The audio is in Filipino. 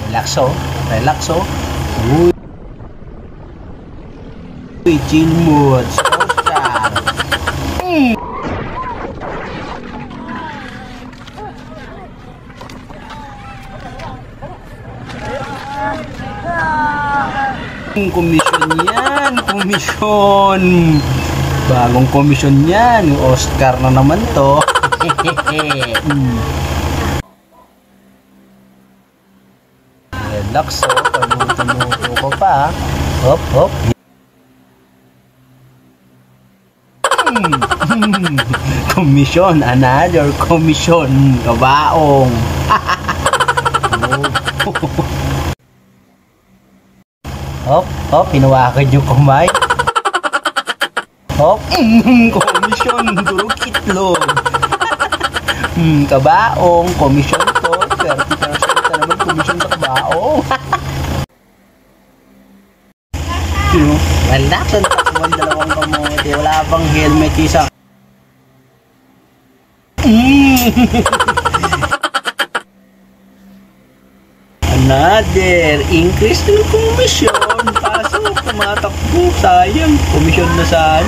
Relaxo. Relaxo. Uy, chill mood. Oscar. Komisyon yan. Komisyon. Bagong komisyon yan. Oscar na naman to. Relax, oh. Paluto-luto ko pa. Hop, hop. Komisyon. Another komisyon. Kabaong. Hop, hop. Hinawakan yung kumay. Hop. Komisyon. Durog itlog. Kabaong. Komisyon to. 30% na naman komisyon sa kabaong. Wala. Takbuhan dalawang kamote. Wala pang helmet isa. Another increase ng komisyon. Kaso tumatakbo. Sayang. Komisyon na saan.